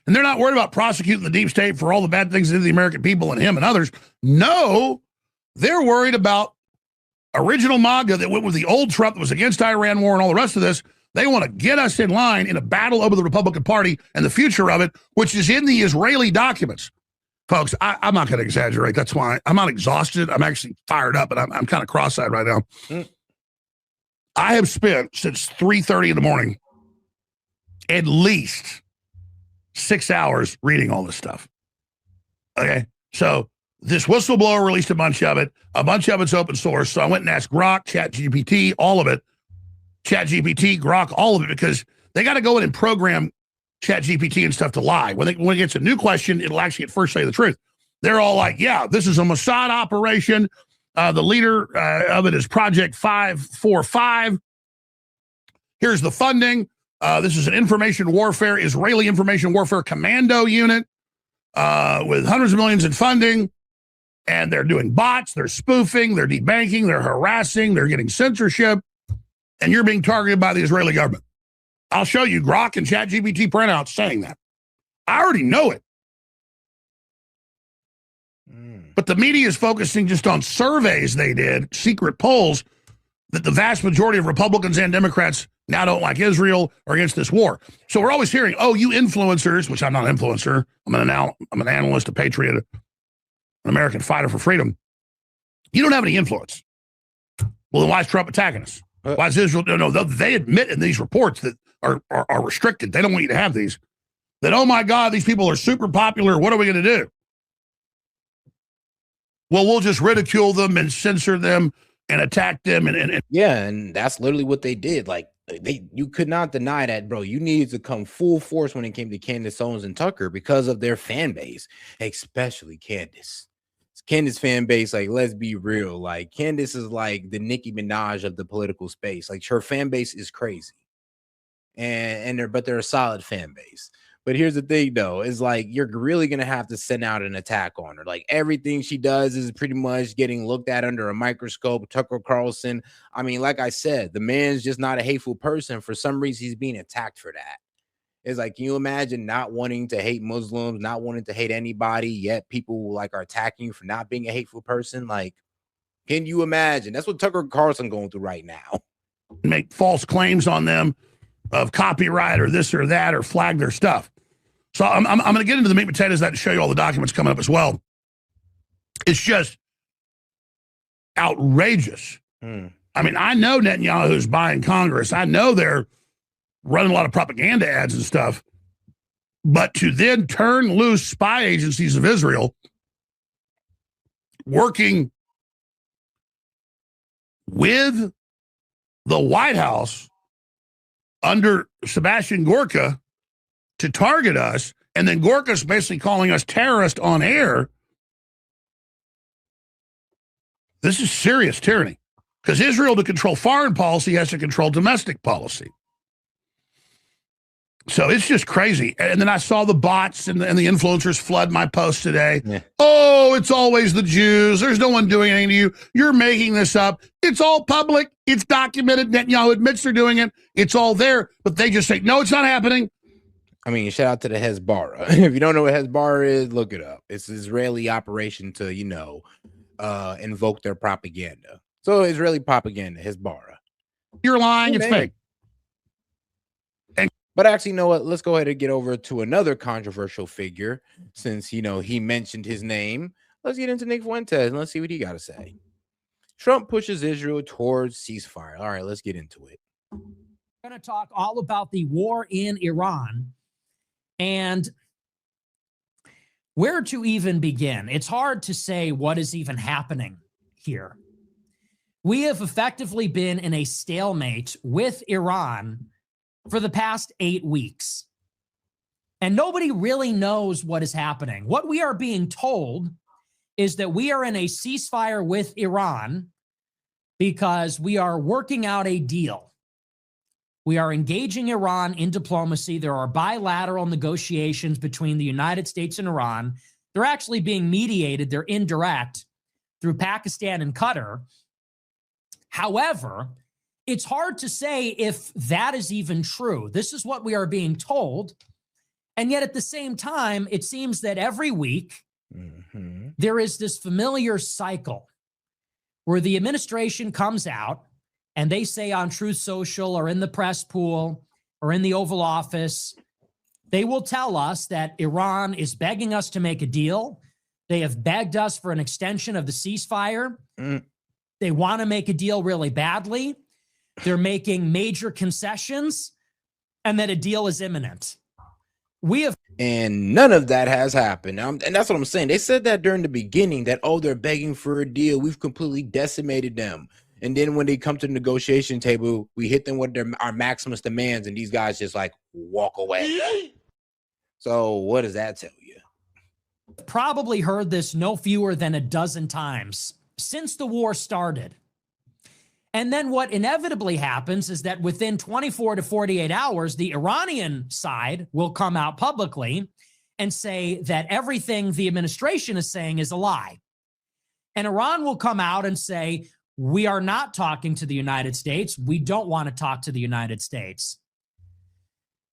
And they're not worried about prosecuting the deep state for all the bad things they did to the American people and him and others. No, they're worried about original MAGA that went with the old Trump that was against Iran war and all the rest of this. They want to get us in line in a battle over the Republican Party and the future of it, which is in the Israeli documents. Folks, I'm not going to exaggerate. That's why I'm not exhausted. I'm actually fired up, but I'm kind of cross-eyed right now. I have spent since 3:30 in the morning at least 6 hours reading all this stuff. Okay, so this whistleblower released a bunch of it. A bunch of it's open source. So I went and asked Grok, ChatGPT, all of it. ChatGPT, Grok, all of it, because they got to go in and program ChatGPT and stuff to lie. When it gets a new question, it'll actually at first say the truth. They're all like, yeah, this is a Mossad operation. The leader of it is Project 545. Here's the funding. This is an Israeli information warfare commando unit with hundreds of millions in funding. And they're doing bots, they're spoofing, they're debanking, they're harassing, they're getting censorship. And you're being targeted by the Israeli government. I'll show you Grok and ChatGPT printouts saying that. I already know it. But the media is focusing just on surveys they did, secret polls, that the vast majority of Republicans and Democrats now don't like Israel or against this war. So we're always hearing, oh, you influencers, which I'm not an influencer. I'm an analyst, a patriot, an American fighter for freedom. You don't have any influence. Well, then why is Trump attacking us? Why is Israel? No, they admit in these reports that are restricted. They don't want you to have these. That, oh my God, these people are super popular. What are we going to do? Well, we'll just ridicule them and censor them and attack them. And yeah, and that's literally what they did. Like, you could not deny that, bro. You needed to come full force when it came to Candace Owens and Tucker because of their fan base, especially Candace. Candace fan base, like, let's be real. Like, Candace is like the Nicki Minaj of the political space. Like, her fan base is crazy. But they're a solid fan base. But here's the thing, though, is like, you're really going to have to send out an attack on her. Like, everything she does is pretty much getting looked at under a microscope. Tucker Carlson, I mean, like I said, the man's just not a hateful person. For some reason, he's being attacked for that. It's like, can you imagine not wanting to hate Muslims, not wanting to hate anybody, yet people like are attacking you for not being a hateful person? Like, can you imagine? That's what Tucker Carlson going through right now. Make false claims on them of copyright or this or that, or flag their stuff. So I'm going to get into the meat and potatoes of that to show you all the documents coming up as well. It's just outrageous. I mean, I know Netanyahu's buying Congress. I know they're running a lot of propaganda ads and stuff. But to then turn loose spy agencies of Israel working with the White House under Sebastian Gorka to target us, and then Gorka's basically calling us terrorists on air. This is serious tyranny, because Israel, to control foreign policy, has to control domestic policy. So it's just crazy. And then I saw the bots and the influencers flood my post today. Yeah. Oh, it's always the Jews. There's no one doing anything to you. You're making this up. It's all public. It's documented. Netanyahu admits they're doing it. It's all there. But they just say, no, it's not happening. I mean, shout out to the Hezbollah. If you don't know what Hezbollah is, look it up. It's an Israeli operation to, invoke their propaganda. So Israeli propaganda, Hezbollah. You're lying. It's fake. But actually, you know what? Let's go ahead and get over to another controversial figure. Since, he mentioned his name, let's get into Nick Fuentes and let's see what he got to say. Trump pushes Israel towards ceasefire. All right, let's get into it. We're going to talk all about the war in Iran and where to even begin. It's hard to say what is even happening here. We have effectively been in a stalemate with Iran for the past 8 weeks. And nobody really knows what is happening. What we are being told is that we are in a ceasefire with Iran because we are working out a deal. We are engaging Iran in diplomacy. There are bilateral negotiations between the United States and Iran. They're actually being mediated. They're indirect through Pakistan and Qatar. However, it's hard to say if that is even true. This is what we are being told. And yet at the same time, it seems that every week Mhm. there is this familiar cycle where the administration comes out and they say on Truth Social or in the press pool or in the Oval Office, they will tell us that Iran is begging us to make a deal. They have begged us for an extension of the ceasefire. Mm. They want to make a deal really badly. They're making major concessions, and that a deal is imminent. We have And none of that has happened. And that's what I'm saying. They said that during the beginning that, oh, they're begging for a deal. We've completely decimated them. And then when they come to the negotiation table, we hit them with our maximus demands, and these guys just like walk away. So what does that tell you? probably heard this no fewer than a dozen times since the war started. And then what inevitably happens is that within 24 to 48 hours, the Iranian side will come out publicly and say that everything the administration is saying is a lie. And Iran will come out and say, we are not talking to the United States. We don't want to talk to the United States.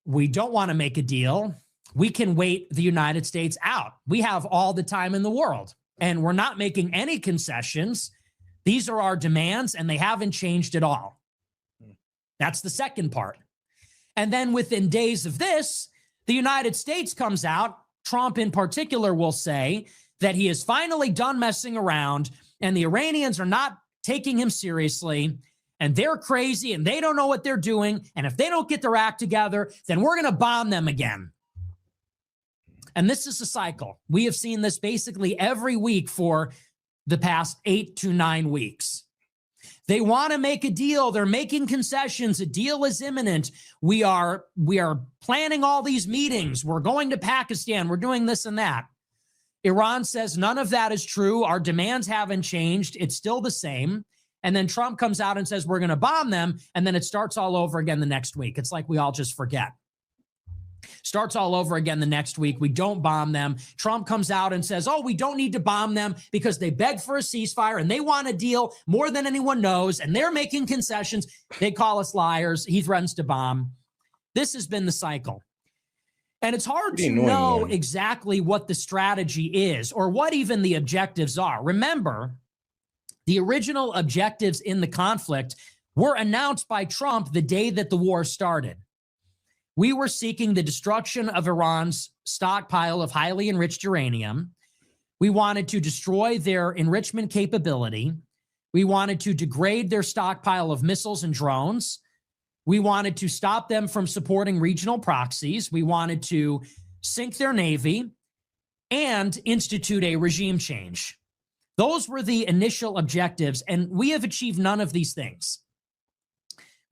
We don't want to make a deal. We can wait the United States out. We have all the time in the world, and we're not making any concessions. These are our demands, and they haven't changed at all. That's the second part. And then within days of this, the United States comes out. Trump in particular will say that he is finally done messing around, and the Iranians are not taking him seriously, and they're crazy, and they don't know what they're doing. And if they don't get their act together, then we're going to bomb them again. And this is a cycle. We have seen this basically every week for the past 8 to 9 weeks. They want to make a deal. They're making concessions. A deal is imminent. We are planning all these meetings. We're going to Pakistan. We're doing this and that. Iran says none of that is true. Our demands haven't changed. It's still the same. And then Trump comes out and says, we're going to bomb them. And then it starts all over again the next week. It's like we all just forget. Starts all over again the next week. We don't bomb them. Trump comes out and says, oh, we don't need to bomb them because they begged for a ceasefire and they want a deal more than anyone knows. And they're making concessions. They call us liars. He threatens to bomb. This has been the cycle. And it's hard to know exactly what the strategy is or what even the objectives are. Remember, the original objectives in the conflict were announced by Trump the day that the war started. We were seeking the destruction of Iran's stockpile of highly enriched uranium. We wanted to destroy their enrichment capability. We wanted to degrade their stockpile of missiles and drones. We wanted to stop them from supporting regional proxies. We wanted to sink their navy and institute a regime change. Those were the initial objectives, and we have achieved none of these things.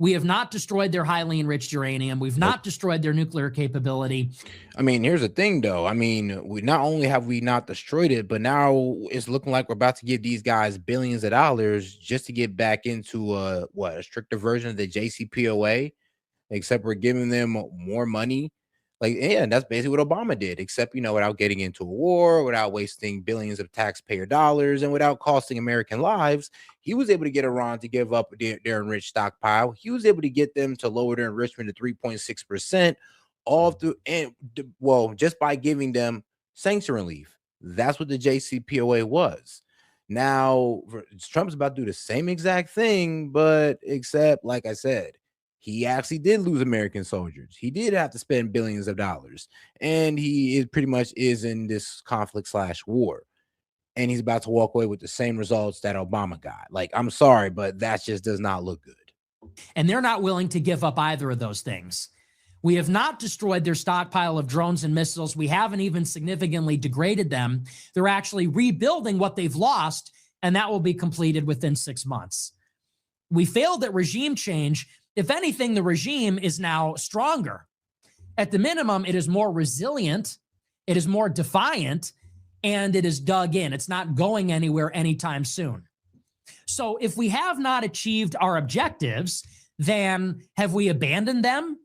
We have not destroyed their highly enriched uranium. We've not destroyed their nuclear capability. I mean, here's the thing, though. I mean, we not only have we not destroyed it, but now it's looking like we're about to give these guys billions of dollars just to get back into a stricter version of the JCPOA, except we're giving them more money. Like, yeah, that's basically what Obama did, except, without getting into a war, without wasting billions of taxpayer dollars, and without costing American lives. He was able to get Iran to give up their enriched stockpile. He was able to get them to lower their enrichment to 3.6%, all through, just by giving them sanction relief. That's what the JCPOA was. Now, Trump's about to do the same exact thing, but except, like I said, he actually did lose American soldiers. He did have to spend billions of dollars, and he pretty much is in this conflict/war. And he's about to walk away with the same results that Obama got. Like, I'm sorry, but that just does not look good. And they're not willing to give up either of those things. We have not destroyed their stockpile of drones and missiles. We haven't even significantly degraded them. They're actually rebuilding what they've lost, and that will be completed within 6 months. We failed at regime change. If anything, the regime is now stronger. At the minimum, it is more resilient, it is more defiant, and it is dug in. It's not going anywhere anytime soon. So if we have not achieved our objectives, then have we abandoned them?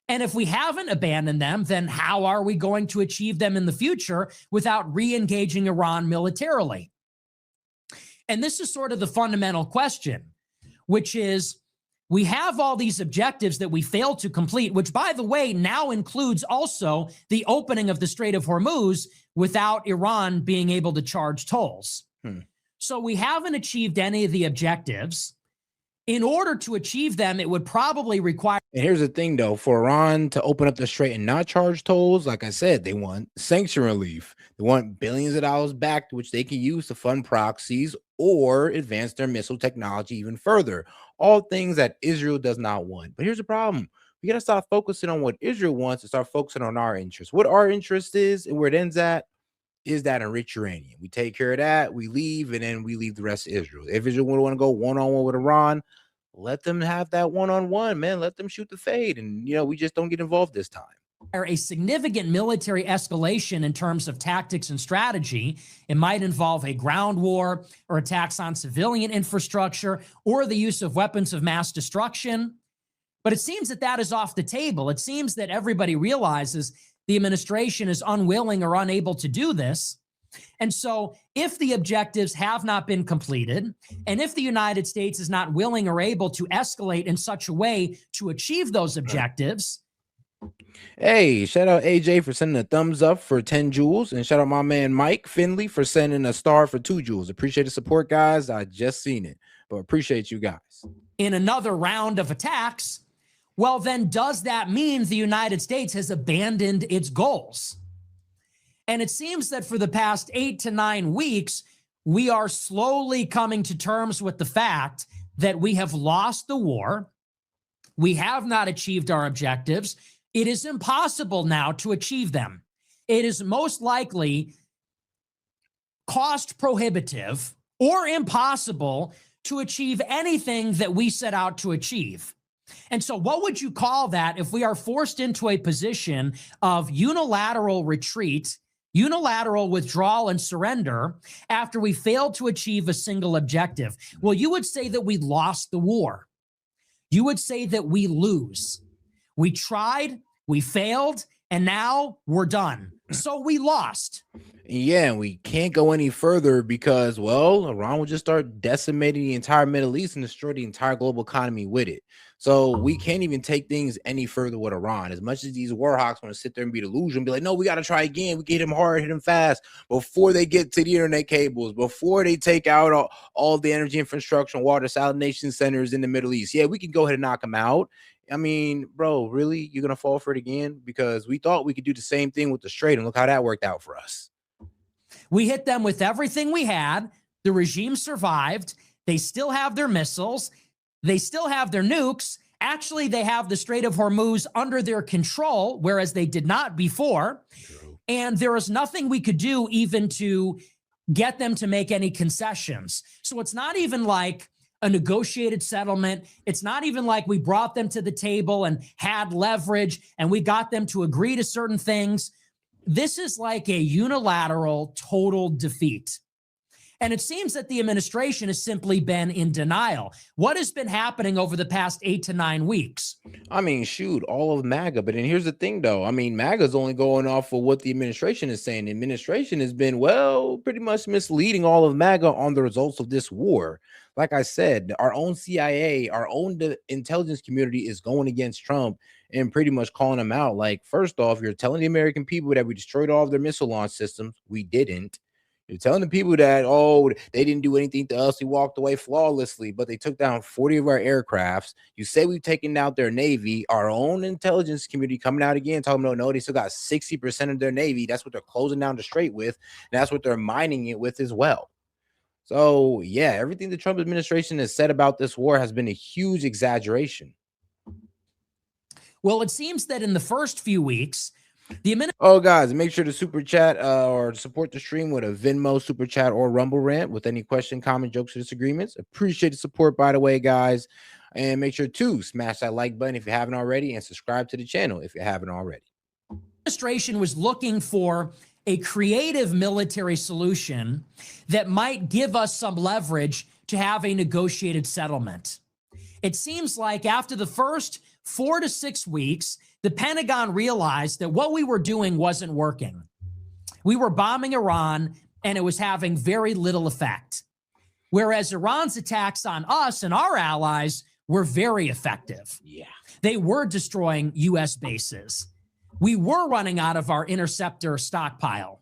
And if we haven't abandoned them, then how are we going to achieve them in the future without re-engaging Iran militarily? And this is sort of the fundamental question, which is, We have all these objectives that we failed to complete, which, by the way, now includes also the opening of the Strait of Hormuz without Iran being able to charge tolls. So we haven't achieved any of the objectives. In order to achieve them, it would probably require. And here's the thing, though, for Iran to open up the strait and not charge tolls, like I said, they want sanction relief. They want billions of dollars back, which they can use to fund proxies or advance their missile technology even further. All things that Israel does not want. But here's the problem. We got to stop focusing on what Israel wants and start focusing on our interests. What our interest is and where it ends at is that enriched uranium. We take care of that, we leave, and then we leave the rest of Israel. If Israel want to go one-on-one with Iran, let them have that one-on-one, man. Let them shoot the fade. And, we just don't get involved this time. A significant military escalation in terms of tactics and strategy. It might involve a ground war or attacks on civilian infrastructure or the use of weapons of mass destruction. But it seems that that is off the table. It seems that everybody realizes the administration is unwilling or unable to do this. And so if the objectives have not been completed, and if the United States is not willing or able to escalate in such a way to achieve those objectives. Hey, shout out AJ for sending a thumbs up for 10 joules. And shout out my man Mike Finley for sending a star for 2 joules. Appreciate the support, guys. I just seen it, but appreciate you guys. In another round of attacks, well, then does that mean the United States has abandoned its goals? And it seems that for the past 8 to 9 weeks, we are slowly coming to terms with the fact that we have lost the war. We have not achieved our objectives. It is impossible now to achieve them. It is most likely cost prohibitive or impossible to achieve anything that we set out to achieve. And so what would you call that if we are forced into a position of unilateral retreat, unilateral withdrawal and surrender after we failed to achieve a single objective? Well, you would say that we lost the war. You would say that we lose. We tried, we failed, and now we're done. So we lost. Yeah, and we can't go any further because, well, Iran will just start decimating the entire Middle East and destroy the entire global economy with it. So we can't even take things any further with Iran. As much as these war hawks want to sit there and be delusional and be like, no, we got to try again. We can hit them hard, hit them fast before they get to the internet cables, before they take out all the energy infrastructure and water salination centers in the Middle East. Yeah, we can go ahead and knock them out. I mean, bro, really? You're going to fall for it again? Because we thought we could do the same thing with the Strait, and look how that worked out for us. We hit them with everything we had. The regime survived. They still have their missiles. They still have their nukes. Actually, they have the Strait of Hormuz under their control, whereas they did not before. True. And there is nothing we could do even to get them to make any concessions. So it's not even like a negotiated settlement. It's not even like we brought them to the table and had leverage and we got them to agree to certain things. This is like a unilateral total defeat. And it seems that the administration has simply been in denial. What has been happening over the past 8 to 9 weeks? I mean, shoot, all of MAGA. But then here's the thing, though. I mean, MAGA is only going off of what the administration is saying. The administration has been, well, pretty much misleading all of MAGA on the results of this war. Like I said, our own CIA, our own intelligence community is going against Trump and pretty much calling him out. Like, first off, you're telling the American people that we destroyed all of their missile launch systems. We didn't. You're telling the people that, oh, they didn't do anything to us. We walked away flawlessly, but they took down 40 of our aircrafts. You say we've taken out their Navy. Our own intelligence community coming out again, talking about, no, they still got 60% of their Navy. That's what they're closing down the strait with. And that's what they're mining it with as well. So, yeah, everything the Trump administration has said about this war has been a huge exaggeration. Well, it seems that in the first few weeks, guys, make sure to super chat or support the stream with a Venmo, super chat, or Rumble rant with any question, comment, jokes, or disagreements. Appreciate the support, by the way, guys. And make sure to smash that like button if you haven't already and subscribe to the channel if you haven't already. The administration was looking for a creative military solution that might give us some leverage to have a negotiated settlement. It seems like after the first 4 to 6 weeks, the Pentagon realized that what we were doing wasn't working. We were bombing Iran, and it was having very little effect. Whereas Iran's attacks on us and our allies were very effective. Yeah. They were destroying U.S. bases. We were running out of our interceptor stockpile.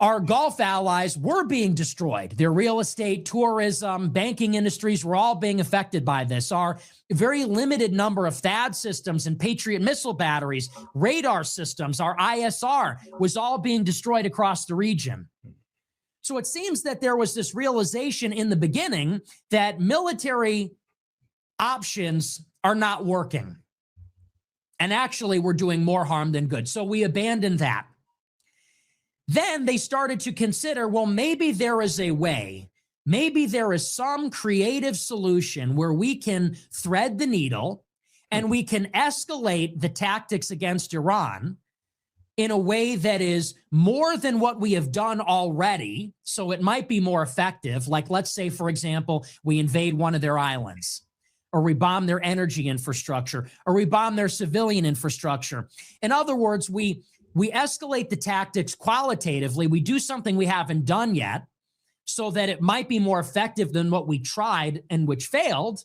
Our Gulf allies were being destroyed. Their real estate, tourism, banking industries were all being affected by this. Our very limited number of THAAD systems and Patriot missile batteries, radar systems, our ISR was all being destroyed across the region. So it seems that there was this realization in the beginning that military options are not working. And actually, we're doing more harm than good. So we abandoned that. Then they started to consider, well, maybe there is a way, maybe there is some creative solution where we can thread the needle and we can escalate the tactics against Iran in a way that is more than what we have done already. So it might be more effective. Like, let's say, for example, we invade one of their islands, or we bomb their energy infrastructure, or we bomb their civilian infrastructure. In other words, we escalate the tactics qualitatively. We do something we haven't done yet so that it might be more effective than what we tried and which failed.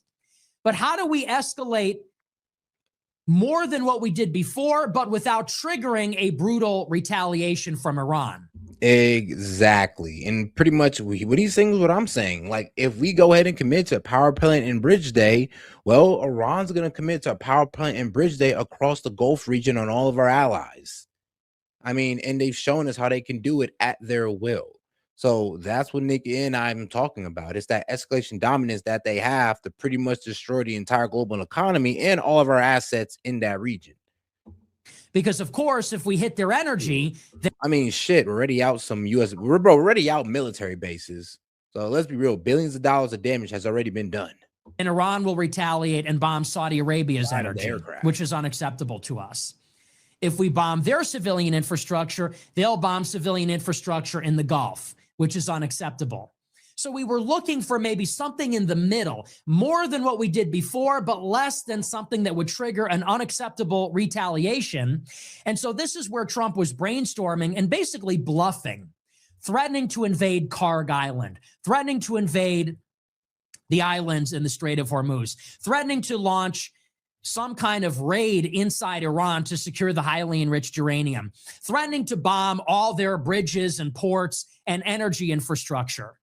But how do we escalate more than what we did before, but without triggering a brutal retaliation from Iran? Exactly. And pretty much what he's saying is what I'm saying. Like, if we go ahead and commit to a power plant in Bridge Day, well, Iran's going to commit to a power plant in Bridge Day across the Gulf region on all of our allies. I mean, and they've shown us how they can do it at their will. So that's what Nick and I'm talking about. It's that escalation dominance that they have to pretty much destroy the entire global economy and all of our assets in that region. Because, of course, if we hit their energy, I mean, shit, we're already out some we're already out military bases. So let's be real, billions of dollars of damage has already been done. And Iran will retaliate and bomb Saudi Arabia's Right, energy, which is unacceptable to us. If we bomb their civilian infrastructure, they'll bomb civilian infrastructure in the Gulf, which is unacceptable. So we were looking for maybe something in the middle, more than what we did before, but less than something that would trigger an unacceptable retaliation. And so this is where Trump was brainstorming and basically bluffing, threatening to invade Karg Island, threatening to invade the islands in the Strait of Hormuz, threatening to launch some kind of raid inside Iran to secure the highly enriched uranium, threatening to bomb all their bridges and ports and energy infrastructure.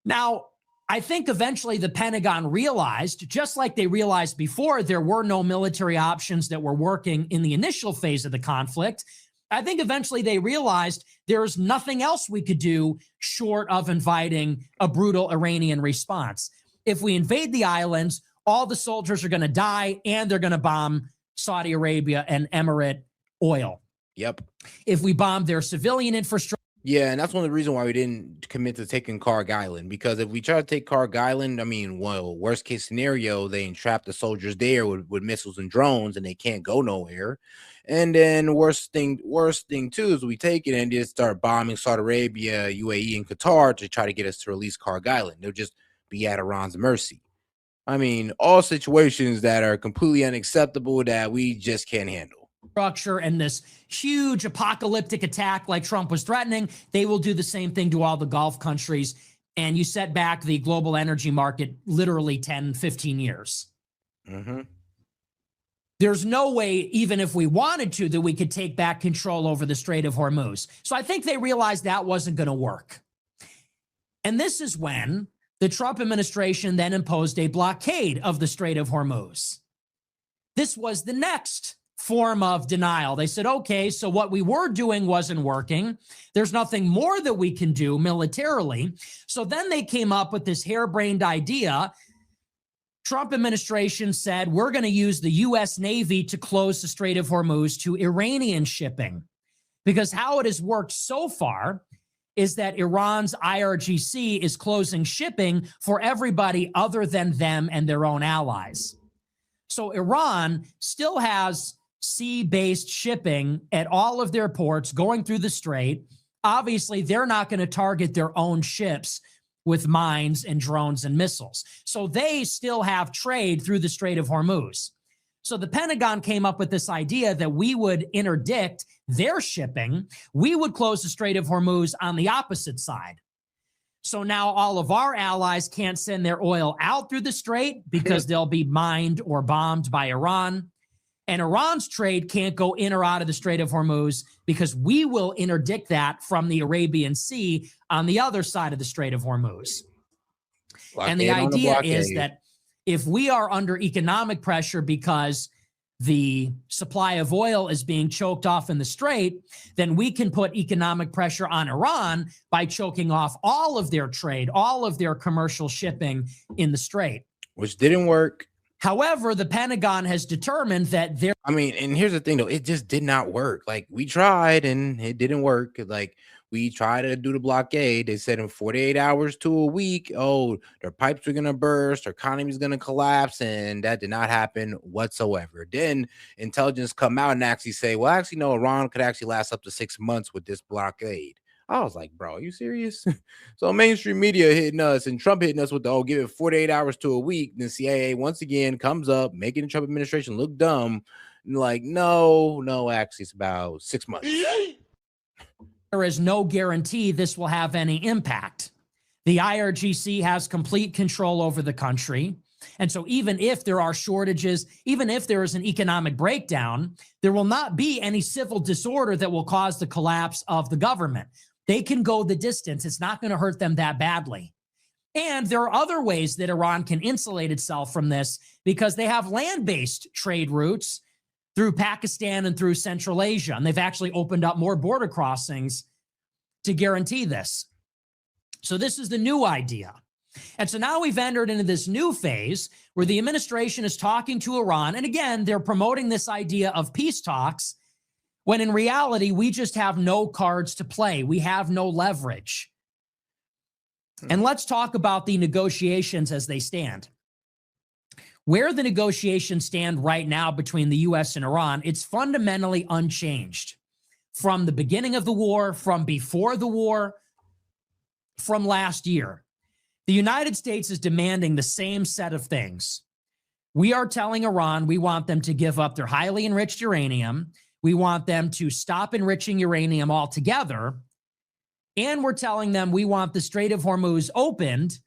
Now, I think eventually the Pentagon realized, just like they realized before, there were no military options that were working in the initial phase of the conflict. I think eventually they realized there's nothing else we could do short of inviting a brutal Iranian response. If we invade the islands, all the soldiers are going to die and they're going to bomb Saudi Arabia and Emirate oil. Yep. If we bomb their civilian infrastructure. Yeah, and that's one of the reasons why we didn't commit to taking Karg Island, because if we try to take Karg Island, I mean, well, worst case scenario, they entrap the soldiers there with missiles and drones and they can't go nowhere. And then worst thing too is we take it and just start bombing Saudi Arabia, UAE, and Qatar to try to get us to release Karg Island. They'll just be at Iran's mercy. I mean, all situations that are completely unacceptable that we just can't handle. Structure and this huge apocalyptic attack like Trump was threatening, they will do the same thing to all the Gulf countries. And you set back the global energy market literally 10, 15 years. Mm-hmm. There's no way, even if we wanted to, that we could take back control over the Strait of Hormuz. So I think they realized that wasn't going to work. And this is when the Trump administration then imposed a blockade of the Strait of Hormuz. This was the next form of denial. They said, okay, so what we were doing wasn't working. There's nothing more that we can do militarily. So then they came up with this harebrained idea. Trump administration said, we're going to use the U.S. Navy to close the Strait of Hormuz to Iranian shipping. Because how it has worked so far is that Iran's IRGC is closing shipping for everybody other than them and their own allies. So Iran still has sea-based shipping at all of their ports going through the strait. Obviously, they're not going to target their own ships with mines and drones and missiles. So they still have trade through the Strait of Hormuz. So the Pentagon came up with this idea that we would interdict their shipping. We would close the Strait of Hormuz on the opposite side. So now all of our allies can't send their oil out through the strait because they'll be mined or bombed by Iran. And Iran's trade can't go in or out of the Strait of Hormuz because we will interdict that from the Arabian Sea on the other side of the Strait of Hormuz. And the idea is that if we are under economic pressure because the supply of oil is being choked off in the strait, then we can put economic pressure on Iran by choking off all of their trade, all of their commercial shipping in the strait. Which didn't work. However, the Pentagon has determined that there. I mean, and here's the thing, though. It just did not work. Like, we tried and it didn't work. Like, we tried to do the blockade. They said in 48 hours to a week, oh, their pipes are going to burst, their economy is going to collapse. And that did not happen whatsoever. Then intelligence come out and actually say, well, actually, no, Iran could actually last up to 6 months with this blockade. I was like, bro, are you serious? So mainstream media hitting us and Trump hitting us with the, oh, give it 48 hours to a week. And the CIA once again comes up, making the Trump administration look dumb. And like, no, actually, it's about 6 months. There is no guarantee this will have any impact. The IRGC has complete control over the country. And so even if there are shortages, even if there is an economic breakdown, there will not be any civil disorder that will cause the collapse of the government. They can go the distance. It's not going to hurt them that badly. And there are other ways that Iran can insulate itself from this because they have land-based trade routes through Pakistan and through Central Asia. And they've actually opened up more border crossings to guarantee this. So this is the new idea. And so now we've entered into this new phase where the administration is talking to Iran. And again, they're promoting this idea of peace talks, when in reality, we just have no cards to play. We have no leverage. And let's talk about the negotiations as they stand. Where the negotiations stand right now between the U.S. and Iran, it's fundamentally unchanged from the beginning of the war, from before the war, from last year. The United States is demanding the same set of things. We are telling Iran we want them to give up their highly enriched uranium. We want them to stop enriching uranium altogether. And we're telling them we want the Strait of Hormuz opened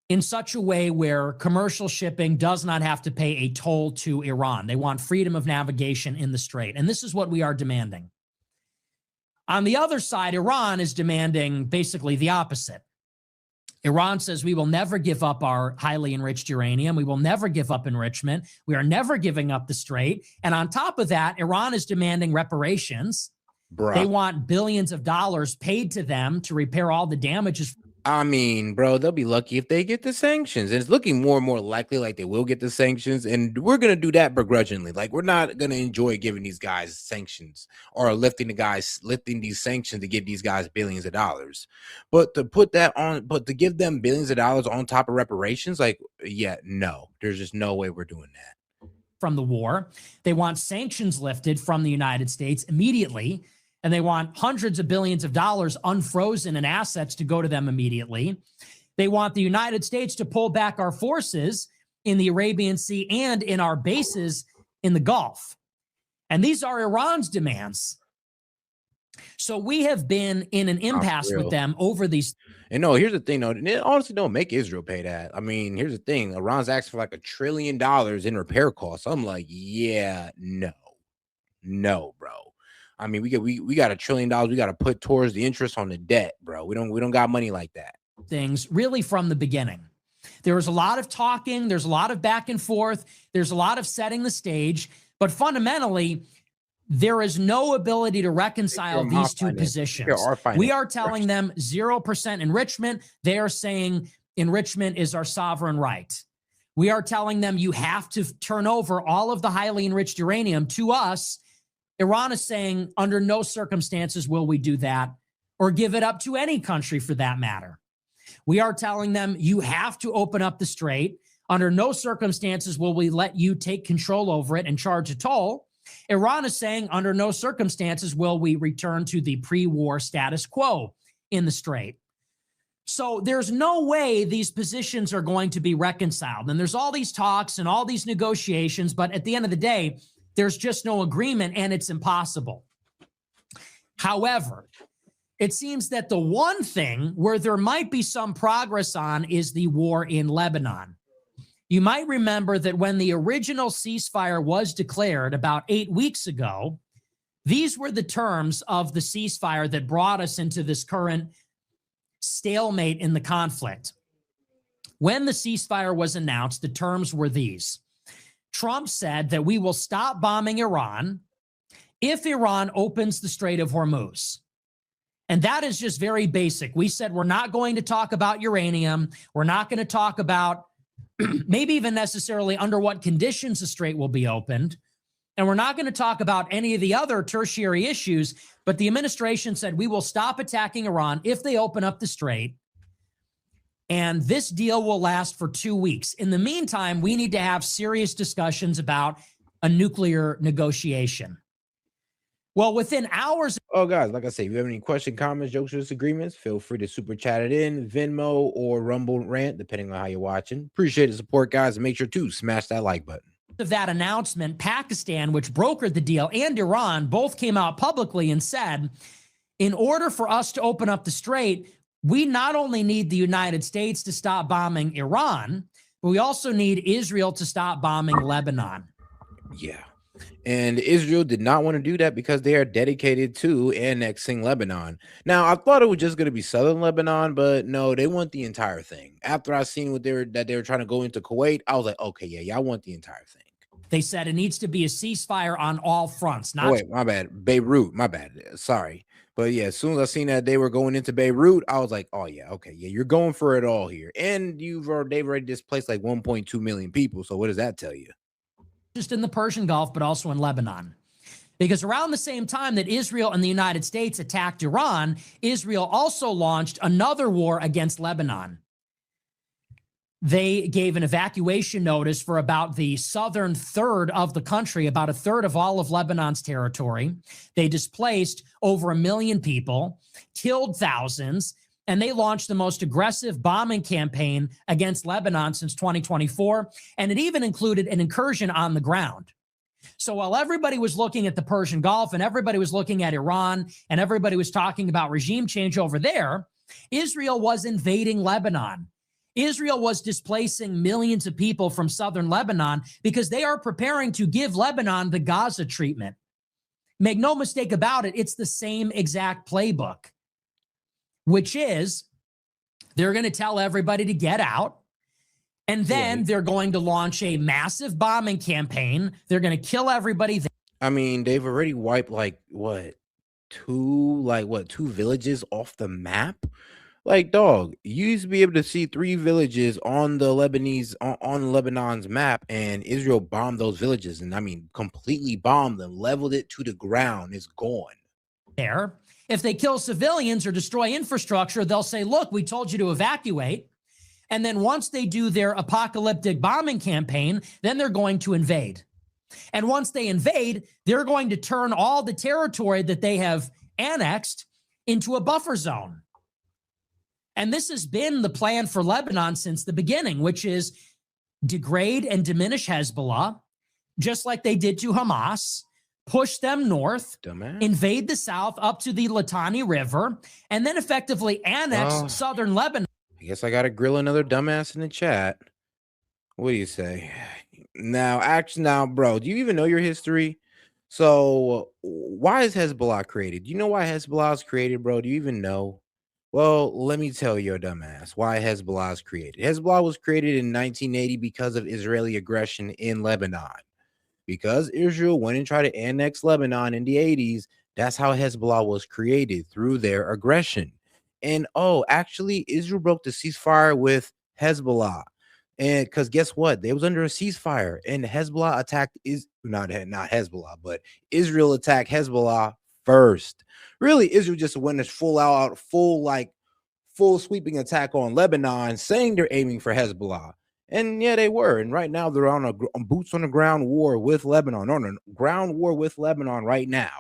in such a way where commercial shipping does not have to pay a toll to Iran. They want freedom of navigation in the strait. And this is what we are demanding. On the other side, Iran is demanding basically the opposite. Iran says we will never give up our highly enriched uranium. We will never give up enrichment. We are never giving up the strait. And on top of that, Iran is demanding reparations. Bruh. They want billions of dollars paid to them to repair all the damages. I mean, bro, they'll be lucky if they get the sanctions. And it's looking more and more likely like they will get the sanctions. And we're going to do that begrudgingly. Like, we're not going to enjoy giving these guys sanctions or lifting these sanctions to give these guys billions of dollars. But to put that on, but to give them billions of dollars on top of reparations, like, yeah, no, there's just no way we're doing that. From the war, they want sanctions lifted from the United States immediately. And they want hundreds of billions of dollars unfrozen and assets to go to them immediately. They want the United States to pull back our forces in the Arabian Sea and in our bases in the Gulf. And these are Iran's demands. So we have been in an impasse with them over these. And no, here's the thing, though. It honestly don't make Israel pay that. I mean, here's the thing. Iran's asking for like $1 trillion in repair costs. I'm like, yeah, no, bro. I mean, we got $1 trillion we got to put towards the interest on the debt, bro. We don't got money like that. Things really from the beginning. There was a lot of talking, there's a lot of back and forth, there's a lot of setting the stage, but fundamentally, there is no ability to reconcile these two positions. We are telling them 0% enrichment. They are saying enrichment is our sovereign right. We are telling them you have to turn over all of the highly enriched uranium to us. Iran is saying under no circumstances will we do that or give it up to any country for that matter. We are telling them you have to open up the strait. Under no circumstances will we let you take control over it and charge a toll. Iran is saying under no circumstances will we return to the pre-war status quo in the strait. So there's no way these positions are going to be reconciled. And there's all these talks and all these negotiations, but at the end of the day, there's just no agreement and it's impossible. However, it seems that the one thing where there might be some progress on is the war in Lebanon. You might remember that when the original ceasefire was declared about 8 weeks ago, these were the terms of the ceasefire that brought us into this current stalemate in the conflict. When the ceasefire was announced, the terms were these. Trump said that we will stop bombing Iran if Iran opens the Strait of Hormuz. And that is just very basic. We said we're not going to talk about uranium. We're not going to talk about maybe even necessarily under what conditions the strait will be opened. And we're not going to talk about any of the other tertiary issues. But the administration said we will stop attacking Iran if they open up the strait. And this deal will last for 2 weeks. In the meantime, we need to have serious discussions about a nuclear negotiation. Well, within hours. Oh, guys, like I say, if you have any questions, comments, jokes, or disagreements, feel free to super chat it in, Venmo or Rumble Rant, depending on how you're watching. Appreciate the support, guys, and make sure to smash that like button. Of that announcement, Pakistan, which brokered the deal, and Iran both came out publicly and said, in order for us to open up the strait, we not only need the United States to stop bombing Iran, but we also need Israel to stop bombing Lebanon. Yeah. And Israel did not want to do that because they are dedicated to annexing Lebanon. Now, I thought it was just going to be southern Lebanon, but no, they want the entire thing. After I seen what they were trying to go into Kuwait, I was like, okay, yeah, I want the entire thing. They said it needs to be a ceasefire on all fronts. Not wait, my bad. Beirut, my bad. Sorry. But yeah, as soon as I seen that they were going into Beirut, I was like, oh yeah, okay, yeah, you're going for it all here. And they've already displaced like 1.2 million people. So what does that tell you? Just in the Persian Gulf, but also in Lebanon. Because around the same time that Israel and the United States attacked Iran, Israel also launched another war against Lebanon. They gave an evacuation notice for about the southern third of the country, about a third of all of Lebanon's territory. They displaced over 1 million people, killed thousands, and they launched the most aggressive bombing campaign against Lebanon since 2024. And it even included an incursion on the ground. So while everybody was looking at the Persian Gulf and everybody was looking at Iran and everybody was talking about regime change over there, Israel was invading Lebanon. Israel was displacing millions of people from southern Lebanon because they are preparing to give Lebanon the Gaza treatment. Make no mistake about it, it's the same exact playbook, which is they're going to tell everybody to get out, and then they're going to launch a massive bombing campaign. They're going to kill everybody. I mean, they've already wiped two villages off the map. Like, dog, you used to be able to see 3 villages on the on Lebanon's map, and Israel bombed those villages, and I mean, completely bombed them, leveled it to the ground. It's gone. There. If they kill civilians or destroy infrastructure, they'll say, look, we told you to evacuate. And then once they do their apocalyptic bombing campaign, then they're going to invade. And once they invade, they're going to turn all the territory that they have annexed into a buffer zone. And this has been the plan for Lebanon since the beginning, which is degrade and diminish Hezbollah, just like they did to Hamas, push them north, invade the south up to the Litani River, and then effectively annex southern Lebanon. I guess I got to grill another dumbass in the chat. What do you say? Now, bro, do you even know your history? So why is Hezbollah created? Do you know why Hezbollah is created, bro? Do you even know? Well, let me tell your dumbass why Hezbollah is created. Hezbollah was created in 1980 because of Israeli aggression in Lebanon. Because Israel went and tried to annex Lebanon in the 80s, that's how Hezbollah was created, through their aggression. And actually, Israel broke the ceasefire with Hezbollah. And because guess what? They was under a ceasefire, and Hezbollah attacked not Hezbollah, but Israel attacked Hezbollah first. Really, Israel just went a full sweeping attack on Lebanon, saying they're aiming for Hezbollah. And yeah, they were. And right now they're on a boots on the ground war with Lebanon, on a ground war with Lebanon right now.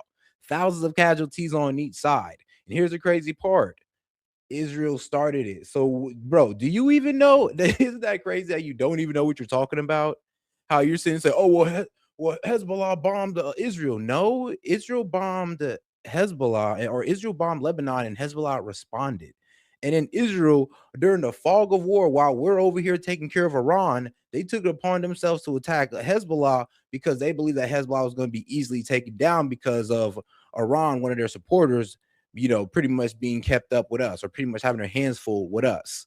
Thousands of casualties on each side. And here's the crazy part. Israel started it. So, bro, do you even know? Isn't that crazy that you don't even know what you're talking about? How you're sitting and say, Hezbollah bombed Israel. No, Israel bombed Hezbollah, or Israel bombed Lebanon and Hezbollah responded. And in Israel, during the fog of war, while we're over here taking care of Iran, they took it upon themselves to attack Hezbollah because they believe that Hezbollah was going to be easily taken down because of Iran, one of their supporters, pretty much being kept up with us, or pretty much having their hands full with us.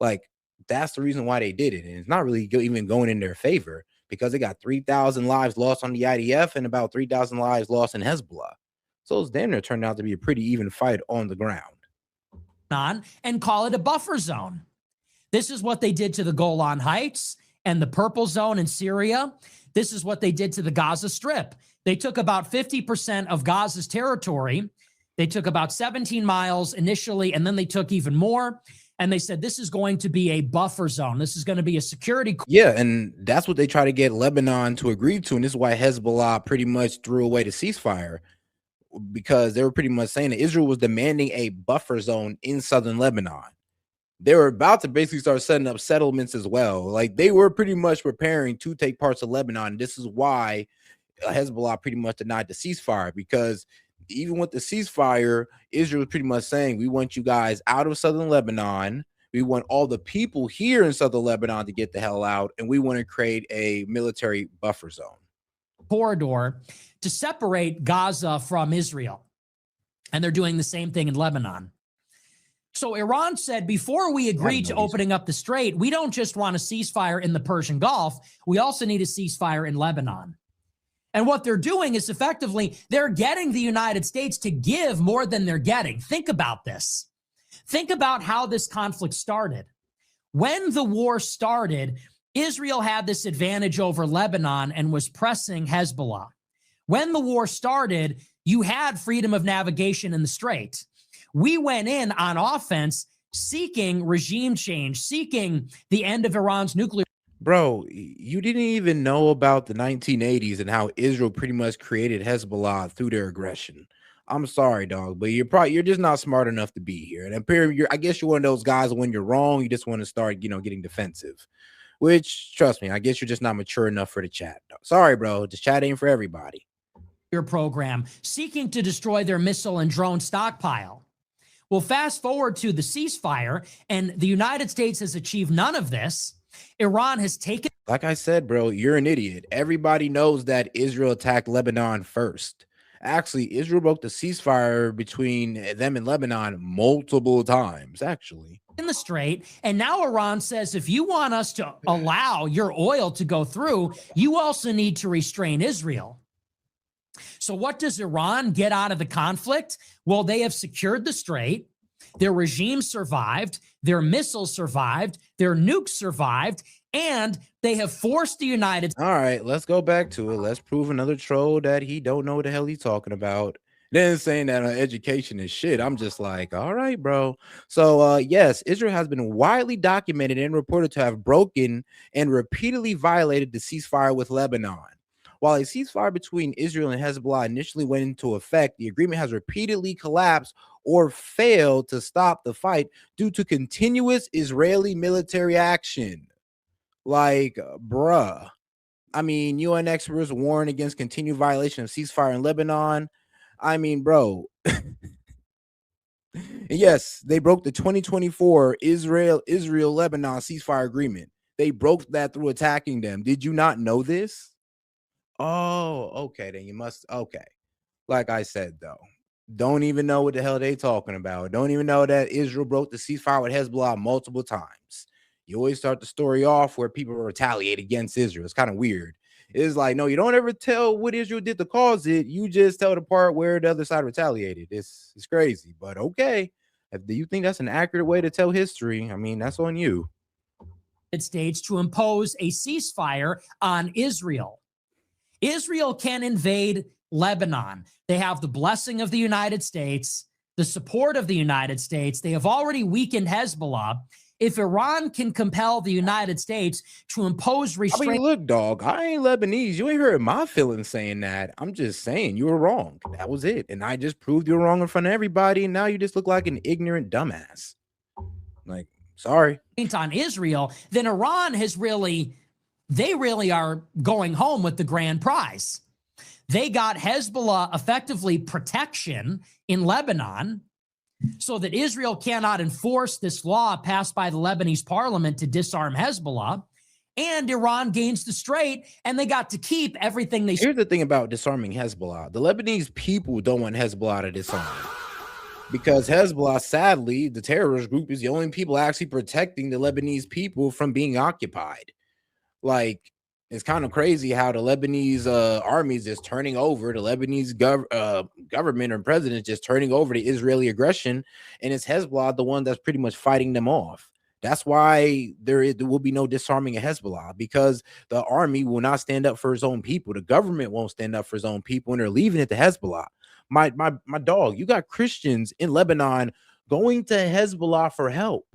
Like, that's the reason why they did it. And it's not really even going in their favor, because they got 3,000 lives lost on the IDF and about 3,000 lives lost in Hezbollah. So it's damn near turned out to be a pretty even fight on the ground. And call it a buffer zone. This is what they did to the Golan Heights and the Purple Zone in Syria. This is what they did to the Gaza Strip. They took about 50% of Gaza's territory. They took about 17 miles initially, and then they took even more. And they said, this is going to be a buffer zone. This is going to be a security. Yeah, and that's what they try to get Lebanon to agree to. And this is why Hezbollah pretty much threw away the ceasefire, because they were pretty much saying that Israel was demanding a buffer zone in southern Lebanon. They were about to basically start setting up settlements as well. Like, they were pretty much preparing to take parts of Lebanon. This is why Hezbollah pretty much denied the ceasefire, because even with the ceasefire, Israel was pretty much saying, we want you guys out of southern Lebanon. We want all the people here in southern Lebanon to get the hell out, and we want to create a military buffer zone. Corridor to separate Gaza from Israel. And they're doing the same thing in Lebanon. So Iran said, before we agree to opening up the strait, we don't just want a ceasefire in the Persian Gulf. We also need a ceasefire in Lebanon. And what they're doing is effectively, they're getting the United States to give more than they're getting. Think about this. Think about how this conflict started. When the war started, Israel had this advantage over Lebanon and was pressing Hezbollah. When the war started, you had freedom of navigation in the strait. We went in on offense, seeking regime change, seeking the end of Iran's nuclear. Bro, you didn't even know about the 1980s and how Israel pretty much created Hezbollah through their aggression. I'm sorry, dog, but you're just not smart enough to be here. And I guess you're one of those guys, when you're wrong, you just want to start, getting defensive. Which, trust me, I guess you're just not mature enough for the chat. Sorry, bro, the chat ain't for everybody. Your program seeking to destroy their missile and drone stockpile. Well, fast forward to the ceasefire, and the United States has achieved none of this. Iran has taken. Like I said, bro, you're an idiot. Everybody knows that Israel attacked Lebanon first. Actually, Israel broke the ceasefire between them and Lebanon multiple times, actually. In the strait, and now Iran says, if you want us to allow your oil to go through, you also need to restrain Israel. So what does Iran get out of the conflict? Well, they have secured the strait. Their regime survived. Their missiles survived. Their nukes survived. And they have forced the United States. All right, let's go back to it. Let's prove another troll that he don't know what the hell he's talking about. Then saying that education is shit. I'm just like, all right, bro. So, yes, Israel has been widely documented and reported to have broken and repeatedly violated the ceasefire with Lebanon. While a ceasefire between Israel and Hezbollah initially went into effect, the agreement has repeatedly collapsed or failed to stop the fight due to continuous Israeli military action. Like, bruh. I mean, UN experts warn against continued violation of ceasefire in Lebanon. I mean, bro. Yes, they broke the 2024 Israel-Lebanon ceasefire agreement. They broke that through attacking them. Did you not know this? Oh, okay, then you must. Okay. Like I said, though, don't even know what the hell they talking about. Don't even know that Israel broke the ceasefire with Hezbollah multiple times. You always start the story off where people retaliate against Israel. It's kind of weird. It's like, no, you don't ever tell what Israel did to cause it. You just tell the part where the other side retaliated. It's crazy, but okay. Do you think that's an accurate way to tell history? I mean, that's on you. States to impose a ceasefire on Israel. Israel can invade Lebanon. They have the blessing of the United States, the support of the United States. They have already weakened Hezbollah. If Iran can compel the United States to impose restraint. I mean, look, dog, I ain't Lebanese. You ain't hurt my feelings saying that. I'm just saying you were wrong. That was it. And I just proved you were wrong in front of everybody. And now you just look like an ignorant dumbass. Like, sorry. On Israel, then Iran has really, they really are going home with the grand prize. They got Hezbollah effectively protection in Lebanon so that Israel cannot enforce this law passed by the Lebanese parliament to disarm Hezbollah. And Iran gains the Strait, and they got to keep everything they. Here's the thing about disarming Hezbollah. The Lebanese people don't want Hezbollah to disarm, because Hezbollah, sadly, the terrorist group, is the only people actually protecting the Lebanese people from being occupied. Like, it's kind of crazy how the Lebanese army is just turning over, the Lebanese government or president just turning over the Israeli aggression, and it's Hezbollah the one that's pretty much fighting them off. That's why there will be no disarming of Hezbollah, because the army will not stand up for its own people. The government won't stand up for its own people, and they're leaving it to Hezbollah. My dog, you got Christians in Lebanon going to Hezbollah for help.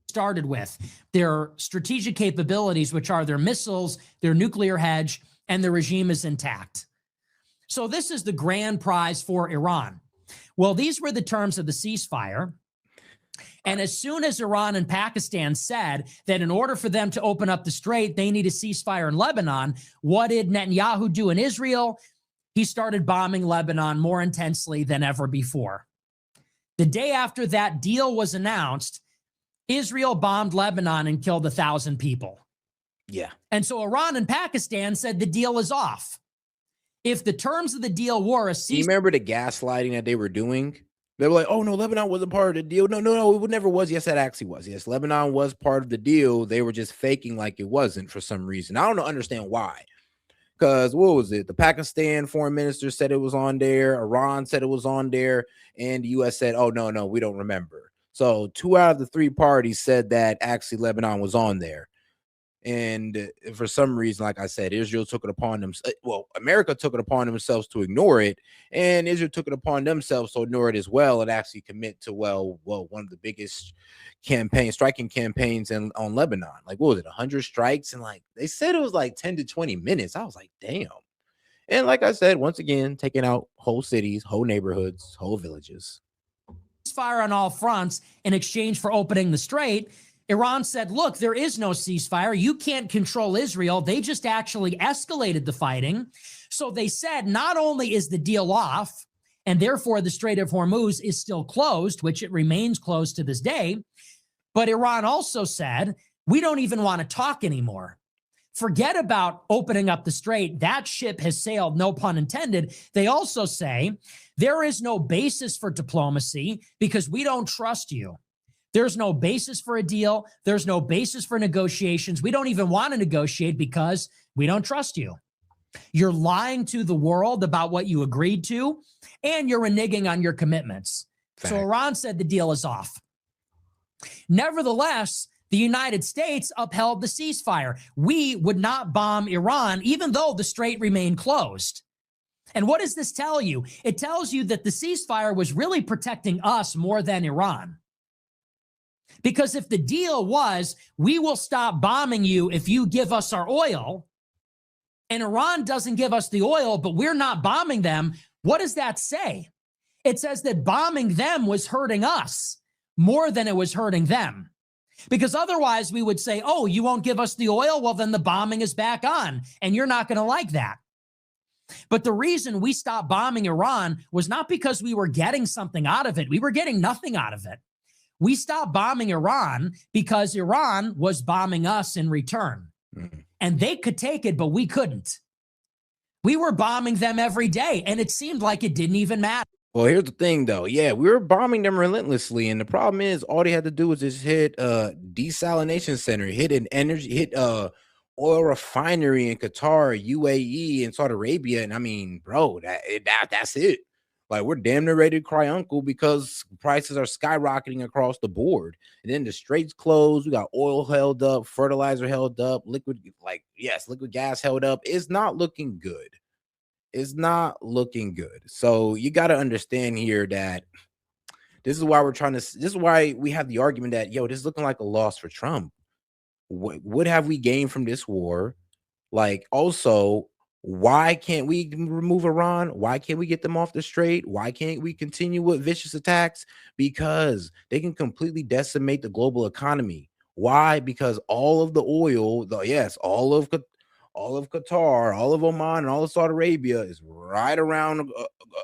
Started with their strategic capabilities, which are their missiles, their nuclear hedge, and the regime is intact. So this is the grand prize for Iran. Well, these were the terms of the ceasefire. And as soon as Iran and Pakistan said that in order for them to open up the Strait, they need a ceasefire in Lebanon, what did Netanyahu do in Israel? He started bombing Lebanon more intensely than ever before. The day after that deal was announced, Israel bombed Lebanon and killed 1,000 people. Yeah. And so Iran and Pakistan said the deal is off. If the terms of the deal were a ceasefire. You remember the gaslighting that they were doing? They were like, oh, no, Lebanon wasn't part of the deal. No, it never was. Yes, that actually was. Yes, Lebanon was part of the deal. They were just faking like it wasn't for some reason. I don't understand why. Because what was it? The Pakistan foreign minister said it was on there. Iran said it was on there. And the U.S. said, oh, no, we don't remember. So 2 out of the 3 parties said that actually Lebanon was on there. And for some reason, like I said, Israel took it upon themselves. Well, America took it upon themselves to ignore it, and Israel took it upon themselves to ignore it as well, and actually commit to one of the biggest striking campaigns on Lebanon. Like, what was it, 100 strikes? And like they said, it was like 10 to 20 minutes. I was like, damn. And like I said, once again, taking out whole cities, whole neighborhoods, whole villages. Fire on all fronts in exchange for opening the Strait. Iran said, look, there is no ceasefire. You can't control Israel. They just actually escalated the fighting. So they said, not only is the deal off, and therefore the Strait of Hormuz is still closed, which it remains closed to this day, but Iran also said, we don't even want to talk anymore. Forget about opening up the Strait. That ship has sailed, no pun intended. They also say, there is no basis for diplomacy because we don't trust you. There's no basis for a deal. There's no basis for negotiations. We don't even want to negotiate because we don't trust you. You're lying to the world about what you agreed to, and you're reneging on your commitments. Fact. So Iran said the deal is off. Nevertheless, the United States upheld the ceasefire. We would not bomb Iran, even though the Strait remained closed. And what does this tell you? It tells you that the ceasefire was really protecting us more than Iran. Because if the deal was, we will stop bombing you if you give us our oil, and Iran doesn't give us the oil, but we're not bombing them, what does that say? It says that bombing them was hurting us more than it was hurting them. Because otherwise we would say, oh, you won't give us the oil? Well, then the bombing is back on, and you're not going to like that. But the reason we stopped bombing Iran was not because we were getting something out of it. We were getting nothing out of it. We stopped bombing Iran because Iran was bombing us in return. And they could take it, but we couldn't. We were bombing them every day, and it seemed like it didn't even matter. Well, here's the thing, though. Yeah, we were bombing them relentlessly, and the problem is all they had to do was just hit a desalination center, hit an energy, hit oil refinery in Qatar, UAE, and Saudi Arabia, and I mean, bro, that's it. Like, we're damn near ready to cry uncle because prices are skyrocketing across the board. And then the straits closed. We got oil held up, fertilizer held up, liquid gas held up. It's not looking good. It's not looking good. So you got to understand here that this is why this is why we have the argument that, this is looking like a loss for Trump. What have we gained from this war? Like, also, why can't we remove Iran? Why can't we get them off the Strait? Why can't we continue with vicious attacks? Because they can completely decimate the global economy. Why? Because all of the oil, all of Qatar, all of Oman, and all of Saudi Arabia is right around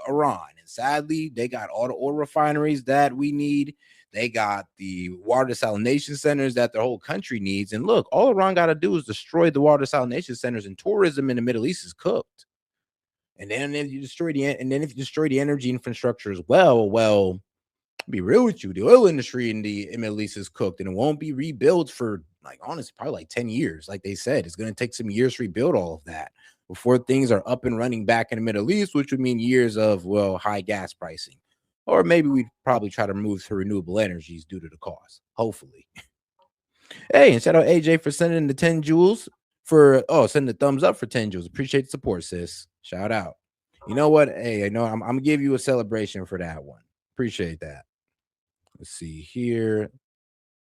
Iran. And sadly, they got all the oil refineries that we need. They got the water desalination centers that the whole country needs. And look, all Iran got to do is destroy the water desalination centers, and tourism in the Middle East is cooked. And then if you destroy the energy infrastructure as well, be real with you, the oil industry in the Middle East is cooked, and it won't be rebuilt for, like, honestly, probably like 10 years. Like they said, it's going to take some years to rebuild all of that before things are up and running back in the Middle East, which would mean years of, well, high gas pricing. Or maybe we'd probably try to move to renewable energies due to the cost, hopefully. Hey, and shout out AJ for sending the 10 joules sending the thumbs up for 10 joules. Appreciate the support, sis. Shout out. You know what? Hey, I know I'm going to give you a celebration for that one. Appreciate that. Let's see here.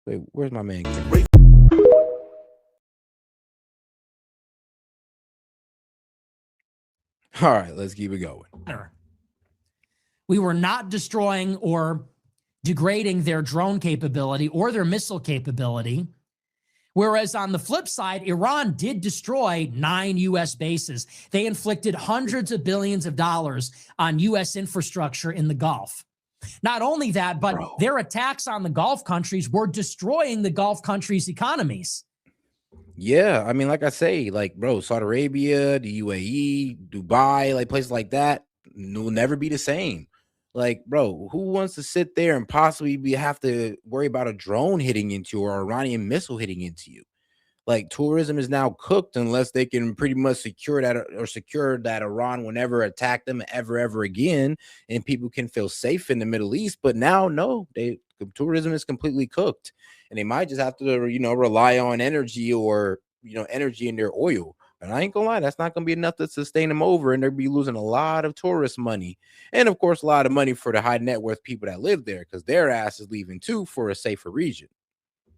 Wait, where's my man? All right, let's keep it going. We were not destroying or degrading their drone capability or their missile capability. Whereas on the flip side, Iran did destroy 9 U.S. bases. They inflicted hundreds of billions of dollars on U.S. infrastructure in the Gulf. Not only that, but their attacks on the Gulf countries were destroying the Gulf countries' economies. Yeah, I mean, like I say, like, bro, Saudi Arabia, the UAE, Dubai, like places like that will never be the same. Like, bro, who wants to sit there and possibly have to worry about a drone hitting into you or an Iranian missile hitting into you? Like, tourism is now cooked unless they can pretty much secure that Iran will never attack them ever again, and people can feel safe in the Middle East. But now, no, tourism is completely cooked, and they might just have to, rely on energy or, energy in their oil. And I ain't gonna lie, that's not gonna be enough to sustain them over, and they'll be losing a lot of tourist money, and of course, a lot of money for the high net worth people that live there, because their ass is leaving too for a safer region.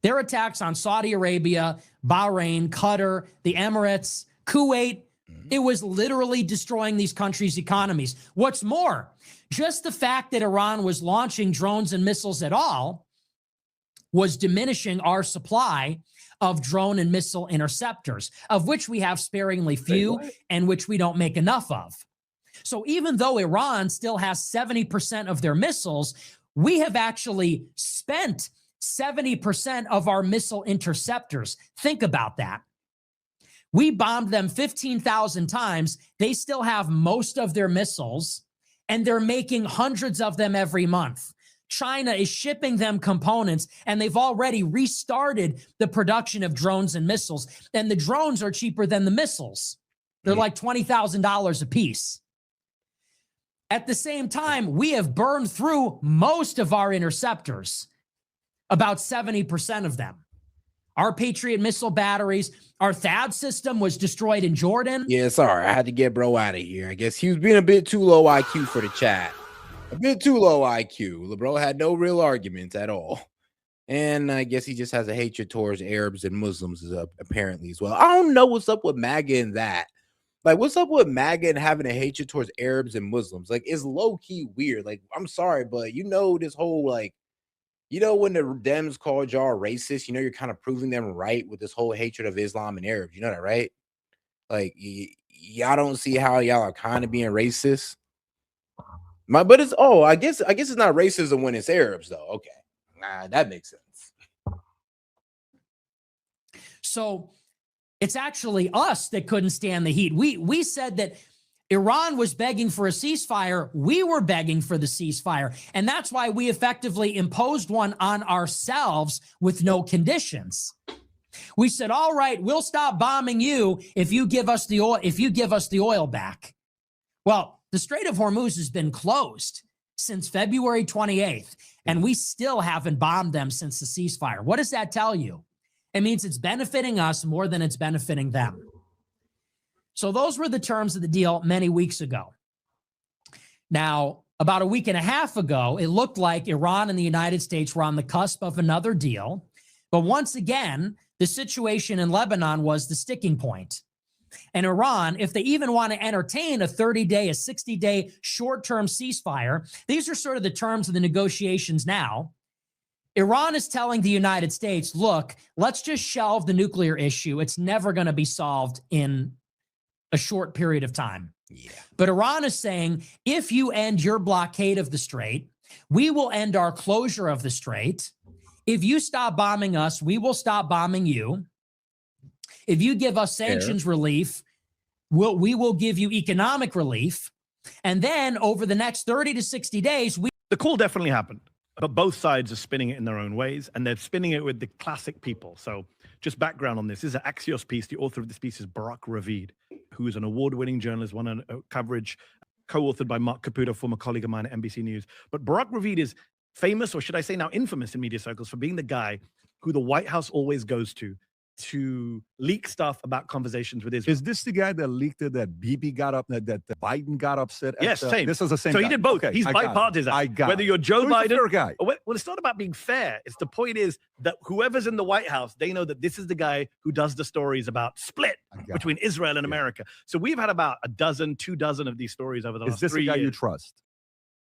Their attacks on Saudi Arabia, Bahrain, Qatar, the Emirates, Kuwait, it was literally destroying these countries' economies. What's more, just the fact that Iran was launching drones and missiles at all was diminishing our supply of drone and missile interceptors, of which we have sparingly few and which we don't make enough of. So even though Iran still has 70% of their missiles, we have actually spent 70% of our missile interceptors. Think about that. We bombed them 15,000 times. They still have most of their missiles, and they're making hundreds of them every month. China is shipping them components, and they've already restarted the production of drones and missiles. And the drones are cheaper than the missiles. They're like $20,000 a piece. At the same time, we have burned through most of our interceptors, about 70% of them. Our Patriot missile batteries, our THAAD system was destroyed in Jordan. Yeah, sorry, I had to get bro out of here. I guess he was being a bit too low IQ for the chat. A bit too low IQ. LeBro had no real arguments at all. And I guess he just has a hatred towards Arabs and Muslims apparently as well. I don't know what's up with MAGA and that. Like, what's up with MAGA and having a hatred towards Arabs and Muslims? Like, it's low-key weird. Like, I'm sorry, but this whole, like, when the Dems called y'all racist, you're kind of proving them right with this whole hatred of Islam and Arabs. You know that, right? Like, y'all don't see how y'all are kind of being racist. But it's I guess it's not racism when it's Arabs though. Okay, that makes sense. So it's actually us that couldn't stand the heat. We said that Iran was begging for a ceasefire. We were begging for the ceasefire, and that's why we effectively imposed one on ourselves with no conditions. We said, "All right, we'll stop bombing you if you give us the oil. If you give us the oil back." Well, the Strait of Hormuz has been closed since February 28th, and we still haven't bombed them since the ceasefire. What does that tell you? It means it's benefiting us more than it's benefiting them. So those were the terms of the deal many weeks ago. Now, about a week and a half ago, it looked like Iran and the United States were on the cusp of another deal. But once again, the situation in Lebanon was the sticking point. And Iran, if they even want to entertain a 30-day, a 60-day short-term ceasefire, these are sort of the terms of the negotiations now. Iran is telling the United States, look, let's just shelve the nuclear issue. It's never going to be solved in a short period of time. Yeah. But Iran is saying, if you end your blockade of the Strait, we will end our closure of the Strait. If you stop bombing us, we will stop bombing you. If you give us sanctions relief, we will give you economic relief. And then over the next 30 to 60 days, The call definitely happened, but both sides are spinning it in their own ways, and they're spinning it with the classic people. So just background on this. This is an Axios piece. The author of this piece is Barak Ravid, who is an award-winning journalist, won a coverage, co-authored by Mark Caputo, former colleague of mine at NBC News. But Barak Ravid is famous, or should I say now infamous in media circles, for being the guy who the White House always goes to leak stuff about conversations with Israel. Is this the guy that leaked it, that Bibi got up, that Biden got upset? Yes, same. This is the same So guy. he did both. Okay, He's bipartisan. I got Whether it. you're Joe Who's the Biden fair guy? well, it's not about being fair. It's the point is that whoever's in the White House, they know that this is the guy who does the stories about split between Israel and America. So we've had about 2 dozen of these stories over the last 3 years. Is this the guy you trust?